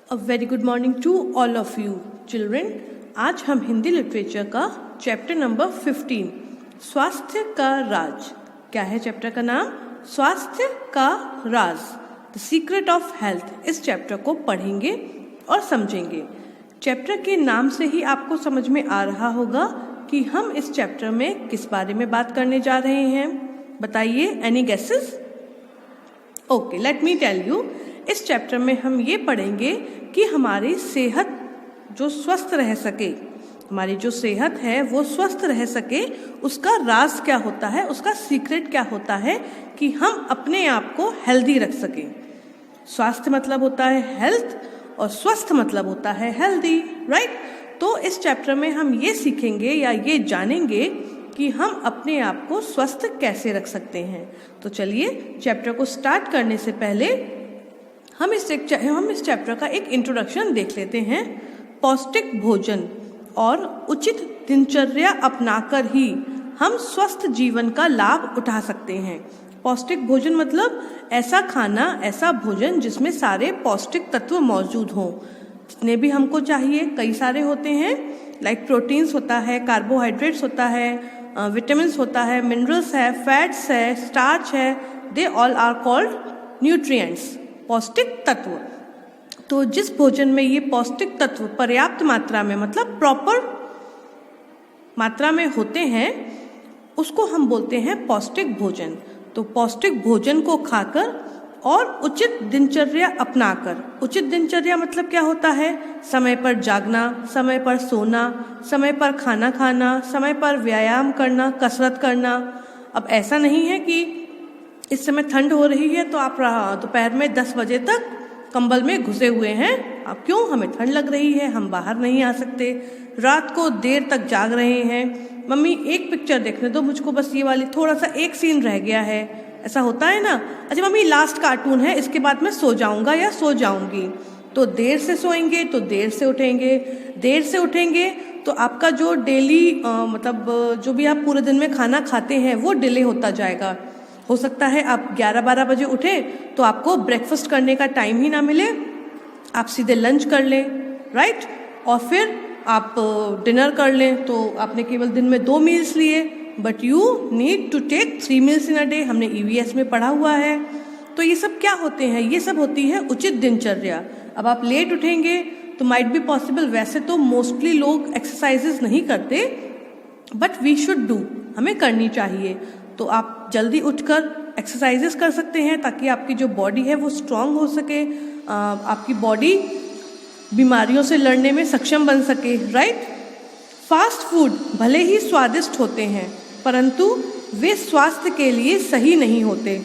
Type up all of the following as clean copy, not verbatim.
A very good morning to all of you children. आज हम Hindi literature का chapter number 15 स्वास्थ्य का राज। क्या है चैप्टर का नाम? स्वास्थ्य का राज, द सीक्रेट ऑफ हेल्थ। इस चैप्टर को पढ़ेंगे और समझेंगे। चैप्टर के नाम से ही आपको समझ में आ रहा होगा कि हम इस चैप्टर में किस बारे में बात करने जा रहे हैं। बताइए, any guesses? Okay, let me tell you. इस चैप्टर में हम ये पढ़ेंगे कि हमारी सेहत जो स्वस्थ रह सके, हमारी जो सेहत है वो स्वस्थ रह सके, उसका राज क्या होता है, उसका सीक्रेट क्या होता है कि हम अपने आप को हेल्दी रख सकें। स्वास्थ्य मतलब होता है हेल्थ और स्वस्थ मतलब होता है हेल्दी, राइट? तो इस चैप्टर में हम ये सीखेंगे या ये जानेंगे कि हम अपने आप को स्वस्थ कैसे रख सकते हैं। तो चलिए चैप्टर को स्टार्ट करने से पहले हम इस चैप्टर का एक इंट्रोडक्शन देख लेते हैं। पौष्टिक भोजन और उचित दिनचर्या अपनाकर ही हम स्वस्थ जीवन का लाभ उठा सकते हैं। पौष्टिक भोजन मतलब ऐसा खाना, ऐसा भोजन जिसमें सारे पौष्टिक तत्व मौजूद हों, जितने भी हमको चाहिए। कई सारे होते हैं, लाइक प्रोटीन्स होता है, कार्बोहाइड्रेट्स होता है, विटामिन्स होता है, मिनरल्स है, फैट्स है, स्टार्च है। They all are called nutrients, पौष्टिक तत्व। तो जिस भोजन में ये पौष्टिक तत्व पर्याप्त मात्रा में मतलब प्रॉपर मात्रा में होते हैं, उसको हम बोलते हैं पौष्टिक भोजन। तो पौष्टिक भोजन को खाकर और उचित दिनचर्या अपनाकर। उचित दिनचर्या मतलब क्या होता है? समय पर जागना, समय पर सोना, समय पर खाना खाना, समय पर व्यायाम करना, कसरत करना। अब ऐसा नहीं है कि इस समय ठंड हो रही है तो आप दोपहर में 10 बजे तक कंबल में घुसे हुए हैं। अब क्यों? हमें ठंड लग रही है, हम बाहर नहीं आ सकते। रात को देर तक जाग रहे हैं, मम्मी एक पिक्चर देखने दो मुझको, बस ये वाली, थोड़ा सा एक सीन रह गया है। ऐसा होता है ना? अच्छा मम्मी लास्ट कार्टून है, इसके बाद मैं सो जाऊंगा या सो जाऊंगी। तो देर से सोएंगे तो देर से उठेंगे, देर से उठेंगे तो आपका जो डेली मतलब जो भी आप पूरे दिन में खाना खाते हैं वो डिले होता जाएगा। हो सकता है आप 11-12 बजे उठे तो आपको ब्रेकफास्ट करने का टाइम ही ना मिले, आप सीधे लंच कर लें, राइट? और फिर आप डिनर कर लें तो आपने केवल दिन में 2 मील्स लिए, but you need to take 3 meals in a day. हमने EVS में पढ़ा हुआ है। तो ये सब क्या होते हैं? ये सब होती है उचित दिनचर्या। अब आप लेट उठेंगे तो माइट बी पॉसिबल, वैसे तो मोस्टली लोग एक्सरसाइजेस नहीं करते, बट वी शुड डू, हमें करनी चाहिए। तो आप जल्दी उठकर एक्सरसाइजेस कर सकते हैं ताकि आपकी जो बॉडी है वो स्ट्रांग हो सके, आपकी बॉडी बीमारियों से लड़ने में सक्षम बन सके, राइट? फास्ट फूड भले ही स्वादिष्ट होते हैं परंतु वे स्वास्थ्य के लिए सही नहीं होते।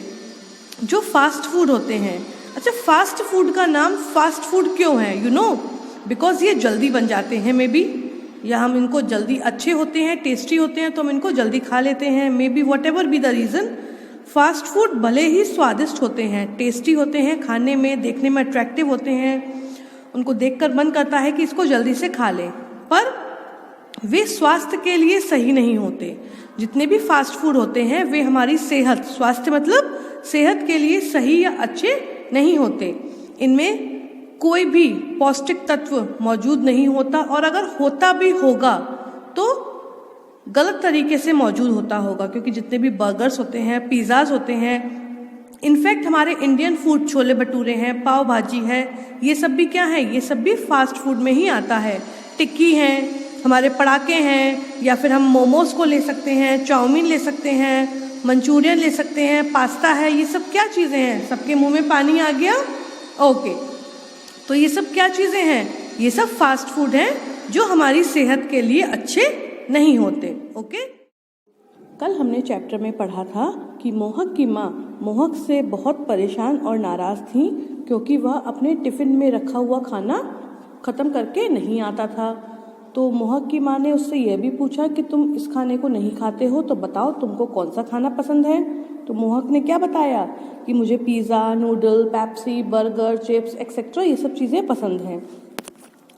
जो फास्ट फूड होते हैं, अच्छा फास्ट फूड का नाम फास्ट फूड क्यों है? यू नो, बिकॉज ये जल्दी बन जाते हैं, मे बी, या हम इनको जल्दी, अच्छे होते हैं, टेस्टी होते हैं तो हम इनको जल्दी खा लेते हैं, may be what ever be the reason. Fast food भले ही स्वादिष्ट होते हैं, टेस्टी होते हैं, खाने में देखने में अट्रैक्टिव होते हैं, उनको देखकर मन करता है कि इसको जल्दी से खा लें, पर वे स्वास्थ्य के लिए सही नहीं होते। जितने भी फास्ट फूड होते हैं वे हमारी सेहत, स्वास्थ्य मतलब सेहत के लिए सही या अच्छे नहीं होते। इनमें कोई भी पौष्टिक तत्व मौजूद नहीं होता, और अगर होता भी होगा तो गलत तरीके से मौजूद होता होगा, क्योंकि जितने भी बर्गर्स होते हैं, पिज़्ज़ाज होते हैं, इनफैक्ट हमारे इंडियन फूड, छोले भटूरे हैं, पाव भाजी है, ये सब भी क्या है? ये सब भी फास्ट फूड में ही आता है। टिक्की हैं, हमारे पड़ाके हैं, या फिर हम मोमोज को ले सकते हैं, चाउमीन ले सकते हैं, मंचूरियन ले सकते हैं, पास्ता है। ये सब क्या चीज़ें हैं? सबके मुंह में पानी आ गया? ओके, तो ये सब क्या चीज़ें हैं? ये सब फास्ट फूड हैं जो हमारी सेहत के लिए अच्छे नहीं होते। ओके, कल हमने चैप्टर में पढ़ा था कि मोहक की माँ मोहक से बहुत परेशान और नाराज़ थी क्योंकि वह अपने टिफ़िन में रखा हुआ खाना ख़त्म करके नहीं आता था। तो मोहक की माँ ने उससे यह भी पूछा कि तुम इस खाने को नहीं खाते हो तो बताओ तुमको कौन सा खाना पसंद है। तो मोहक ने क्या बताया कि मुझे pizza, noodle, Pepsi, burger, chips etcetera ये सब चीज़ें पसंद हैं,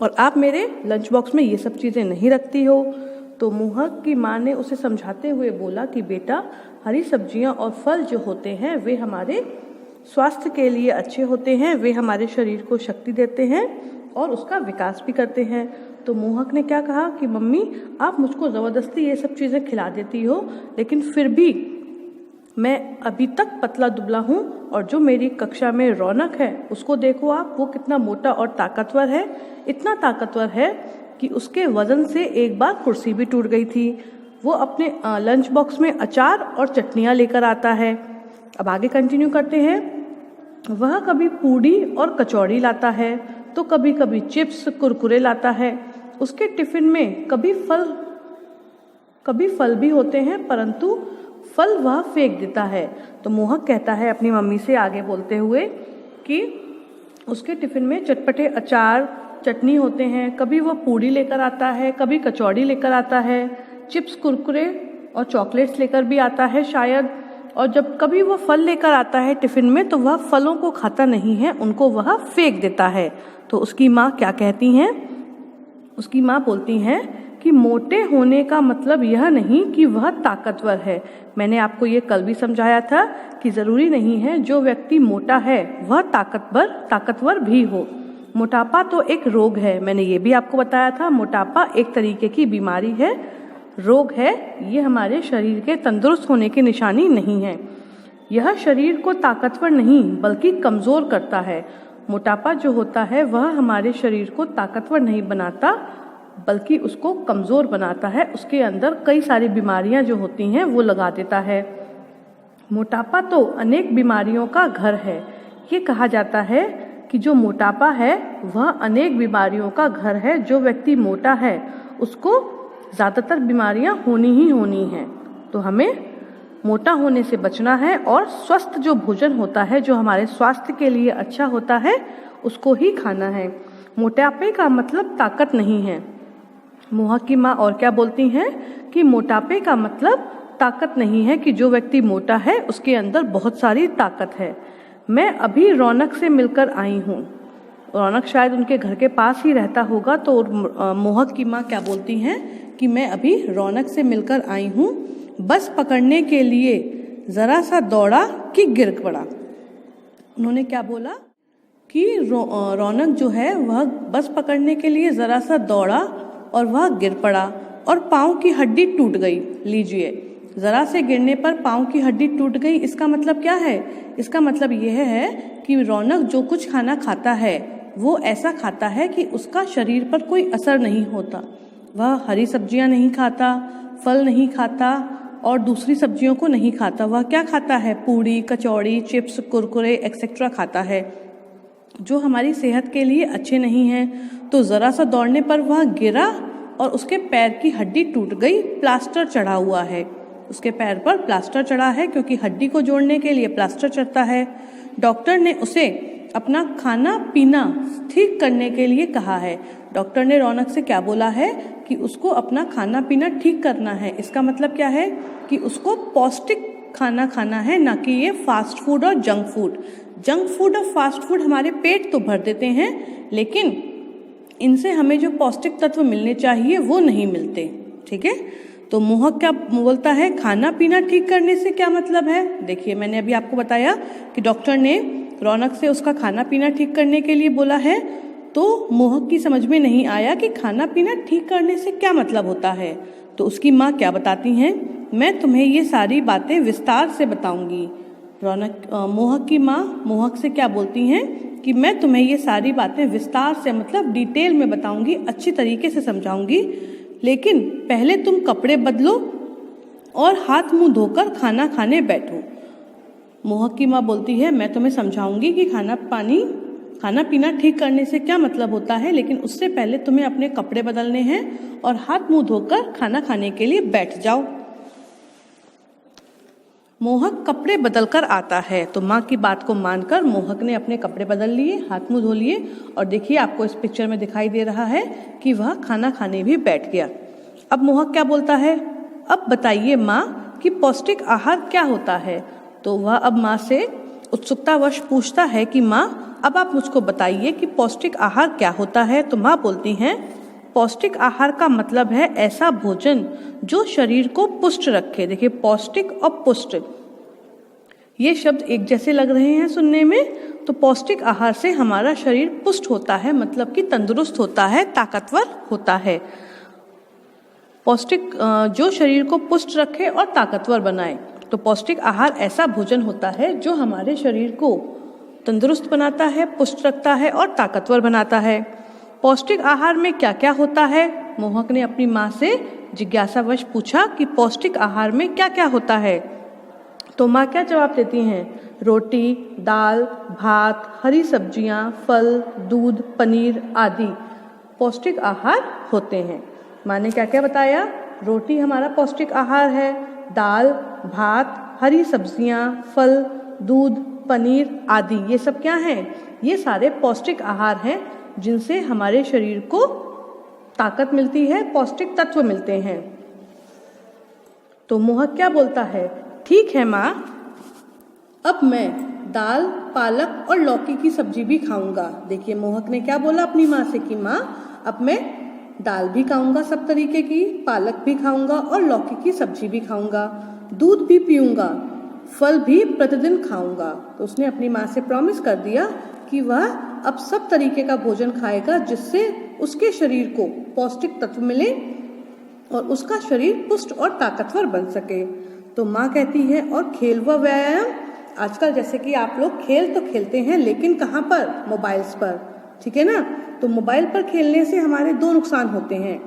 और आप मेरे लंच बॉक्स में ये सब चीज़ें नहीं रखती हो। तो मोहक की माँ ने उसे समझाते हुए बोला कि बेटा, हरी सब्जियाँ और फल जो होते हैं वे हमारे स्वास्थ्य के लिए अच्छे होते हैं, वे हमारे शरीर को शक्ति देते हैं और उसका विकास भी करते हैं। तो मोहक ने क्या कहा कि मम्मी आप मुझको ज़बरदस्ती ये सब चीज़ें खिला देती हो, लेकिन फिर भी मैं अभी तक पतला दुबला हूँ, और जो मेरी कक्षा में रौनक है उसको देखो आप, वो कितना मोटा और ताकतवर है। इतना ताकतवर है कि उसके वजन से एक बार कुर्सी भी टूट गई थी। वो अपने लंच बॉक्स में अचार और चटनियाँ लेकर आता है। अब आगे कंटिन्यू करते हैं। वह कभी पूड़ी और कचौड़ी लाता है, तो कभी कभी चिप्स कुरकुरे लाता है। उसके टिफिन में कभी फल भी होते हैं, परंतु फल वह फेंक देता है। तो मोहक कहता है अपनी मम्मी से आगे बोलते हुए कि उसके टिफिन में चटपटे अचार चटनी होते हैं, कभी वह पूड़ी लेकर आता है, कभी कचौड़ी लेकर आता है, चिप्स कुरकुरे और चॉकलेट्स लेकर भी आता है शायद। और जब कभी वह फल लेकर आता है टिफिन में, तो वह फलों को खाता नहीं है, उनको वह फेंक देता है। तो उसकी माँ क्या कहती हैं? उसकी माँ बोलती हैं कि मोटे होने का मतलब यह नहीं कि वह ताकतवर है। मैंने आपको ये कल भी समझाया था कि ज़रूरी नहीं है जो व्यक्ति मोटा है वह ताकतवर भी हो। मोटापा तो एक रोग है, मैंने ये भी आपको बताया था। मोटापा एक तरीके की बीमारी है, रोग है। ये हमारे शरीर के तंदुरुस्त होने की निशानी नहीं है। यह शरीर को ताकतवर नहीं बल्कि कमज़ोर करता है। मोटापा जो होता है वह हमारे शरीर को ताकतवर नहीं बनाता बल्कि उसको कमज़ोर बनाता है। उसके अंदर कई सारी बीमारियां जो होती हैं वो लगा देता है। मोटापा तो अनेक बीमारियों का घर है। ये कहा जाता है कि जो मोटापा है वह अनेक बीमारियों का घर है। जो व्यक्ति मोटा है उसको ज़्यादातर बीमारियां होनी ही होनी हैं। तो हमें मोटा होने से बचना है और स्वस्थ जो भोजन होता है, जो हमारे स्वास्थ्य के लिए अच्छा होता है, उसको ही खाना है। मोटापे का मतलब ताकत नहीं है। मोहक की माँ और क्या बोलती हैं कि मोटापे का मतलब ताकत नहीं है, कि जो व्यक्ति मोटा है उसके अंदर बहुत सारी ताकत है। मैं अभी रौनक से मिलकर आई हूँ। रौनक शायद उनके घर के पास ही रहता होगा। तो मोहक की माँ क्या बोलती हैं कि मैं अभी रौनक से मिलकर आई हूँ, बस पकड़ने के लिए ज़रा सा दौड़ा कि गिर पड़ा। उन्होंने क्या बोला कि रौनक जो है वह बस पकड़ने के लिए ज़रा सा दौड़ा और वह गिर पड़ा और पाँव की हड्डी टूट गई। लीजिए, ज़रा से गिरने पर पाँव की हड्डी टूट गई, इसका मतलब क्या है? इसका मतलब यह है कि रौनक जो कुछ खाना खाता है वो ऐसा खाता है कि उसका शरीर पर कोई असर नहीं होता। वह हरी सब्जियां नहीं खाता, फल नहीं खाता और दूसरी सब्जियों को नहीं खाता। वह क्या खाता है? पूड़ी, कचौड़ी, चिप्स, कुरकुरे एक्सेट्रा खाता है, जो हमारी सेहत के लिए अच्छे नहीं हैं। तो ज़रा सा दौड़ने पर वह गिरा और उसके पैर की हड्डी टूट गई। प्लास्टर चढ़ा हुआ है, उसके पैर पर प्लास्टर चढ़ा है, क्योंकि हड्डी को जोड़ने के लिए प्लास्टर चढ़ता है। डॉक्टर ने उसे अपना खाना पीना ठीक करने के लिए कहा है। डॉक्टर ने रौनक से क्या बोला है कि उसको अपना खाना पीना ठीक करना है। इसका मतलब क्या है कि उसको पौष्टिक खाना खाना है, ना कि ये फास्ट फूड और जंक फूड। जंक फूड और फास्ट फूड हमारे पेट तो भर देते हैं, लेकिन इनसे हमें जो पौष्टिक तत्व मिलने चाहिए वो नहीं मिलते। ठीक है, तो मोहक क्या बोलता है? खाना पीना ठीक करने से क्या मतलब है? देखिए, मैंने अभी आपको बताया कि डॉक्टर ने रौनक से उसका खाना पीना ठीक करने के लिए बोला है। तो मोहक की समझ में नहीं आया कि खाना पीना ठीक करने से क्या मतलब होता है। तो उसकी माँ क्या बताती हैं? मैं तुम्हें ये सारी बातें विस्तार से बताऊंगी। मोहक की माँ मोहक से क्या बोलती हैं कि मैं तुम्हें ये सारी बातें विस्तार से मतलब डिटेल में बताऊंगी, अच्छी तरीके से समझाऊंगी, लेकिन पहले तुम कपड़े बदलो और हाथ मुंह धोकर खाना खाने बैठो। मोहक की माँ बोलती है मैं तुम्हें समझाऊंगी कि खाना पीना ठीक करने से क्या मतलब होता है, लेकिन उससे पहले तुम्हें अपने कपड़े बदलने हैं और हाथ मुंह धोकर खाना खाने के लिए बैठ जाओ। मोहक कपड़े बदलकर आता है, तो माँ की बात को मानकर मोहक ने अपने कपड़े बदल लिए, हाथ मुंह धो लिए, और देखिए आपको इस पिक्चर में दिखाई दे रहा है कि वह खाना खाने भी बैठ गया। अब मोहक क्या बोलता है? अब बताइए माँ कि पौष्टिक आहार क्या होता है। तो वह अब माँ से उत्सुकतावश पूछता है कि माँ अब आप मुझको बताइए कि पौष्टिक आहार क्या होता है। तो माँ बोलती हैं पौष्टिक आहार का मतलब है ऐसा भोजन जो शरीर को पुष्ट रखे। देखिए, पौष्टिक और पुष्ट, ये शब्द एक जैसे लग रहे हैं सुनने में। तो पौष्टिक आहार से हमारा शरीर पुष्ट होता है, मतलब कि तंदुरुस्त होता है, ताकतवर होता है। पौष्टिक जो शरीर को पुष्ट रखे और ताकतवर बनाए। तो पौष्टिक आहार ऐसा भोजन होता है जो हमारे शरीर को तंदुरुस्त बनाता है, पुष्ट रखता है और ताकतवर बनाता है। पौष्टिक आहार में क्या क्या होता है? मोहक ने अपनी माँ से जिज्ञासावश पूछा कि पौष्टिक आहार में क्या क्या होता है। तो माँ क्या जवाब देती हैं? रोटी, दाल, भात, हरी सब्जियाँ, फल, दूध, पनीर आदि पौष्टिक आहार होते हैं। माँ ने क्या क्या बताया? रोटी हमारा पौष्टिक आहार है, दाल, भात, हरी सब्जियाँ, फल, दूध, पनीर आदि ये सब क्या हैं? ये सारे पौष्टिक आहार हैं जिनसे हमारे शरीर को ताकत मिलती है, पौष्टिक तत्व मिलते हैं। तो मोहक क्या बोलता है? ठीक है माँ, अब मैं दाल, पालक और लौकी की सब्जी भी खाऊंगा। देखिए मोहक ने क्या बोला अपनी माँ से कि माँ अब मैं दाल भी खाऊंगा सब तरीके की, पालक भी खाऊंगा और लौकी की सब्जी भी खाऊंगा, दूध भी पीऊंगा, फल भी प्रतिदिन खाऊंगा। तो उसने अपनी माँ से प्रॉमिस कर दिया कि वह अब सब तरीके का भोजन खाएगा जिससे उसके शरीर को पौष्टिक तत्व मिले और उसका शरीर पुष्ट और ताकतवर बन सके। तो माँ कहती है और खेल व व्यायाम, आजकल जैसे कि आप लोग खेल तो खेलते हैं लेकिन कहाँ पर? मोबाइल्स पर, ठीक है ना। तो मोबाइल पर खेलने से हमारे दो नुकसान होते हैं।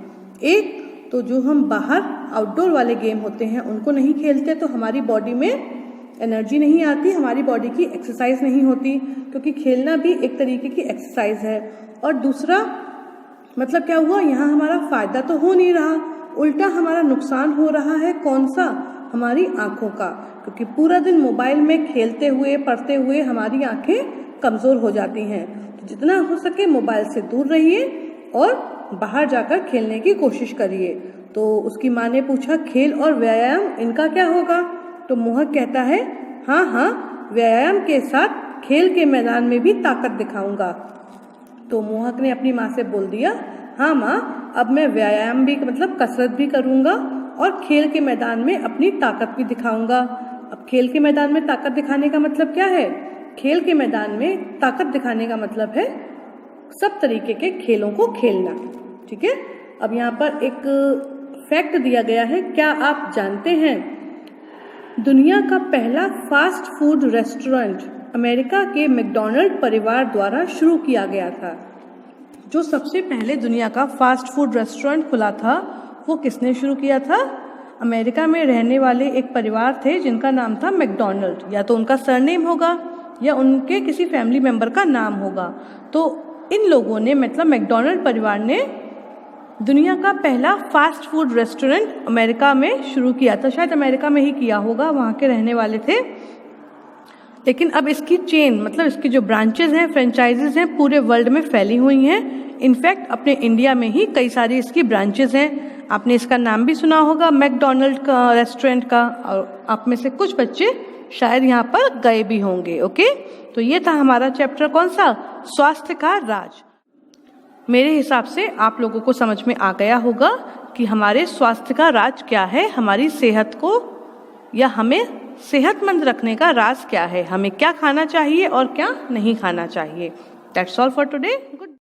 एक तो जो हम बाहर आउटडोर वाले गेम होते हैं उनको नहीं खेलते तो हमारी बॉडी में एनर्जी नहीं आती, हमारी बॉडी की एक्सरसाइज नहीं होती, क्योंकि खेलना भी एक तरीके की एक्सरसाइज है। और दूसरा मतलब क्या हुआ, यहाँ हमारा फायदा तो हो नहीं रहा, उल्टा हमारा नुकसान हो रहा है। कौन सा? हमारी आंखों का, क्योंकि पूरा दिन मोबाइल में खेलते हुए पढ़ते हुए हमारी आंखें कमज़ोर हो जाती हैं। तो जितना हो सके मोबाइल से दूर रहिए और बाहर जाकर खेलने की कोशिश करिए। तो उसकी माँ ने पूछा खेल और व्यायाम इनका क्या होगा? तो मोहक कहता है हाँ हाँ, व्यायाम के साथ खेल के मैदान में भी ताकत दिखाऊंगा। तो मोहक ने अपनी माँ से बोल दिया हाँ माँ, अब मैं व्यायाम भी मतलब कसरत भी करूँगा और खेल के मैदान में अपनी ताकत भी दिखाऊंगा। अब खेल के मैदान में ताकत दिखाने का मतलब क्या है? खेल के मैदान में ताकत दिखाने का मतलब है सब तरीके के खेलों को खेलना, ठीक है। अब यहाँ पर एक फैक्ट दिया गया है, क्या आप जानते हैं दुनिया का पहला फास्ट फूड रेस्टोरेंट अमेरिका के मैकडॉनल्ड परिवार द्वारा शुरू किया गया था। जो सबसे पहले दुनिया का फास्ट फूड रेस्टोरेंट खुला था वो किसने शुरू किया था? अमेरिका में रहने वाले एक परिवार थे जिनका नाम था मैकडॉनल्ड। या तो उनका सरनेम होगा या उनके किसी फैमिली मेंबर का नाम होगा। तो इन लोगों ने मतलब मैकडॉनल्ड परिवार ने दुनिया का पहला फास्ट फूड रेस्टोरेंट अमेरिका में शुरू किया था। शायद अमेरिका में ही किया होगा, वहाँ के रहने वाले थे। लेकिन अब इसकी चेन मतलब इसकी जो ब्रांचेज हैं, फ्रेंचाइजेज हैं, पूरे वर्ल्ड में फैली हुई हैं। इनफैक्ट अपने इंडिया में ही कई सारी इसकी ब्रांचेज हैं। आपने इसका नाम भी सुना होगा मैकडॉनल्ड का रेस्टोरेंट का, और आप में से कुछ बच्चे शायद यहाँ पर गए भी होंगे। ओके, तो ये था हमारा चैप्टर कौन सा? स्वास्थ्य का राज। मेरे हिसाब से आप लोगों को समझ में आ गया होगा कि हमारे स्वास्थ्य का राज क्या है, हमारी सेहत को या हमें सेहतमंद रखने का राज क्या है, हमें क्या खाना चाहिए और क्या नहीं खाना चाहिए। That's all for today.